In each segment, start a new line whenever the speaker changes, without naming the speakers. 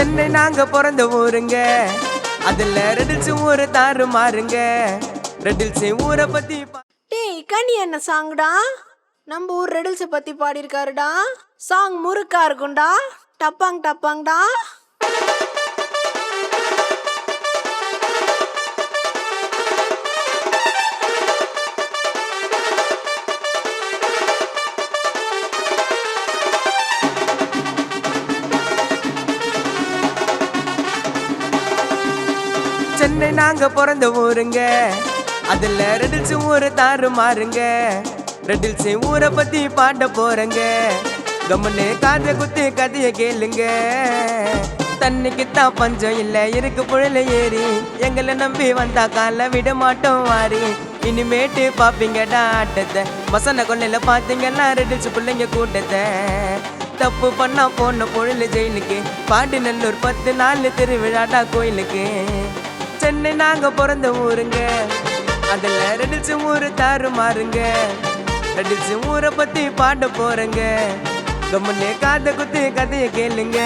சென்னை நாங்க பிறந்த ஊருங்க, அதுல ரெடில்ஸ் ஊரு தாறு மாறுங்க. ரெடில்ஸ் ஊரை பத்தி
டேய் கனி என்ன சாங்டா? நம்ம ஊர் ரெடில்ஸை பத்தி பாடியிருக்காருடா. சாங் முறுக்கா இருக்கும்டா, டப்பாங் டப்பாங்டா.
சென்னை நாங்க பிறந்த ஊருங்க, அதுல ரெடில்ஸ் ஊரு தாறு மாறுங்க. ரெடில்ஸ் ஊரை பத்தி பாட போறங்க, கம்முன்னு காத குத்தி கதைய கேளுங்க. தண்ணிக்குத்தான் பஞ்சம் இல்ல இருக்கு புழல ஏறி, எங்களை நம்பி வந்தா கால விட மாட்டோம் வாரி. இனிமேட்டு பாப்பீங்கடா ஆட்டத்தை, மசன கொள்ளையில பாத்தீங்கன்னா ரெடில்ஸ் பிள்ளைங்க கூட்டத்தை. தப்பு பண்ணா போன பொழுது ஜெயிலுக்கு, பாண்டி நல்லூர் 10 நாள் திருவிழாடா கோயிலுக்கு. சென்னை நாங்க பிறந்த ஊருங்க, அதுல ரெடில்ஸ் ஊரு தாறு மாறுங்க. ரெடில்ஸ் ஊரை பத்தி பாட போறங்க, கம்முன்னு காத குத்தி கதைய கேளுங்க.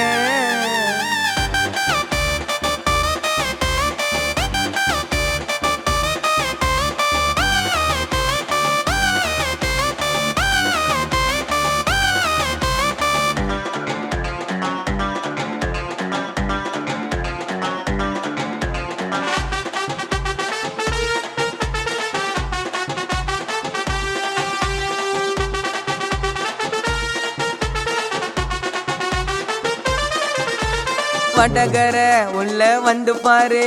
வடகர உள்ள வந்து பாரு,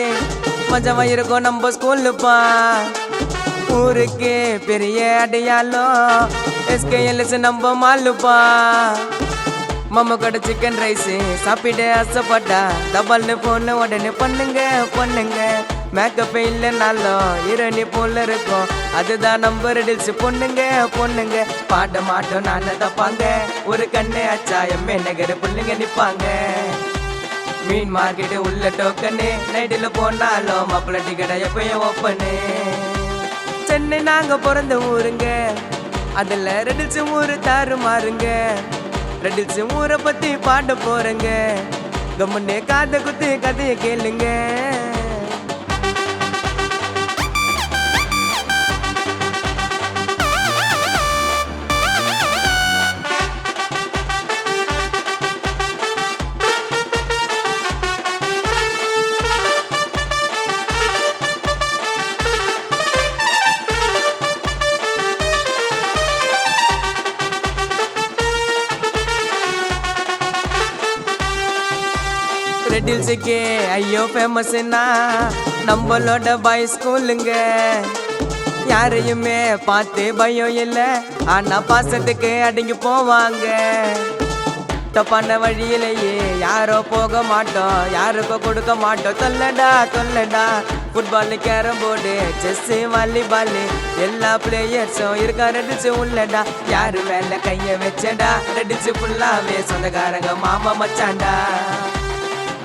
மஜமா இருக்கும் நம்ம ஸ்கூல்லுப்பா. ஊருக்கு பெரிய அடையாளம் SKLS நம்ம மாலுப்பா. மாமா கடை சிக்கன் ரைஸ் சாப்பிட ஆசைப்பட்டா தபால்னு போன உடனே பண்ணுங்க பண்ணுங்க. மேக்கப் இல்லைனாலும் ஹீரோனி போல இருக்கும், அதுதான் நம்ம ரெடில்ஸ் பொண்ணுங்க பொண்ணுங்க. பாட மாட்டோம் நானே தப்பாங்க, ஒரு கண்ணு அச்சா எம்ஏ நகர் பிள்ளைங்க நிப்பாங்க. மீன் மார்க்கெட்டு உள்ள டோக்கனு, நைட்டில் போனாலும் மாப்பிள்ள டிக்கெட்டை எப்பயும் ஓப்பனு. சென்னை நாங்க பிறந்த ஊருங்க, அதுல ரெடில்ஸ் ஊரு தாறு மாறுங்க. ரெடில்ஸ் ஊரை பத்தி பாட போறங்க, கம்முன்னு காத குத்தி கதைய கேளுங்க. ரெடில்ஸுக்கு ஐயோ ஃபேமஸ்னா நம்மளோட பாய் ஸ்கூலுங்க. யாரையுமே பார்த்து பயம் இல்லை, ஆனா பாசத்துக்கு அடங்கி போவாங்க. தப்பான வழியிலேயே யாரோ போக மாட்டோம், யாருக்கோ கொடுக்க மாட்டோம். தொல்லடா தொல்லடா, football carrom board chess volleyball எல்லா பிளேயர்ஸும் இருக்கா ரெடில்ஸ் உள்ளடா. யாரு மேல கைய வச்சடா, ரெடில்ஸ் ஃபுல்லாவே சொந்தக்காரங்க மாமா மச்சாண்டா.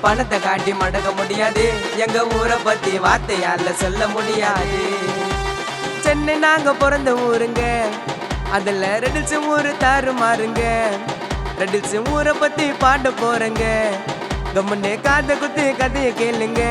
பணத்தை காட்டி மடக்க முடியாது, எங்க ஊரை பத்தி வார்த்தையால சொல்ல முடியாது. சென்னை நாங்க பிறந்த ஊருங்க, அதுல ரெடில்ஸ் ஊரு தாறு மாறுங்க. ரெடில்ஸ் ஊரை பத்தி பாட போறங்க, கம்முன்னு காத குத்தி கதைய கேளுங்க.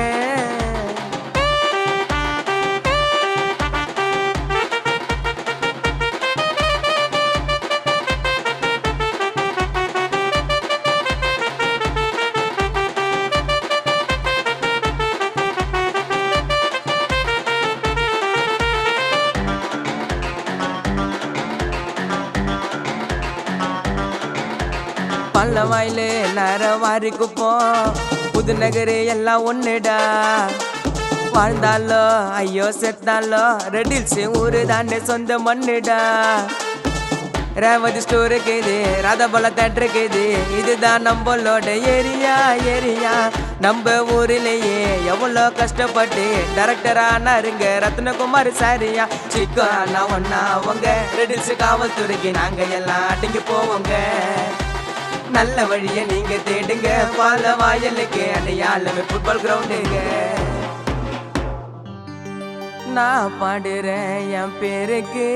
பல்ல வாயிலு நேர வாரி குப்போம், புது நகரு எல்லாம் ஒன்னுடா. வாழ்ந்தாலோ ஐயோ செத்தாலோ ரெடில்ஸ் ஊரு தானே சொந்த மண்ணுடா. ரேவதி ஸ்டோர் இருக்குது, ராதாபல தேட்டர் இருக்குது, இதுதான் நம்மளோட ஏரியா ஏரியா. நம்ம ஊரிலேயே எவ்வளோ கஷ்டப்பட்டு டைரக்டர் ஆனாருங்க ரத்னகுமார் சாரியா. சிக்கோ அண்ணா ஒன்னா அவங்க ரெடில்ஸ் காவல்துறைக்கு நாங்க எல்லாம் அடங்கி போவோங்க. நல்ல வழிய நீங்க தேடுங்க, பால வாயலுக்கு அடையாளமே ஃபுட்பால் கிரவுண்டுங்க. நான் பாடுறேன் என் பேருக்கு,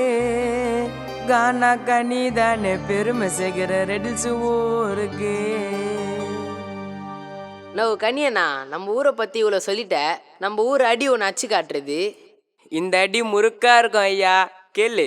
கானா கனி தானே பெருமை செய்கிற ரெடில்ஸ் ஊருக்கு.
நோ கனியண்ணா, நம்ம ஊரை பத்தி இவ்வளோ சொல்லிட்ட, நம்ம ஊர் அடி ஒன்று அச்சு காட்டுறது.
இந்த அடி முறுக்கா இருக்கும் ஐயா, கேளு.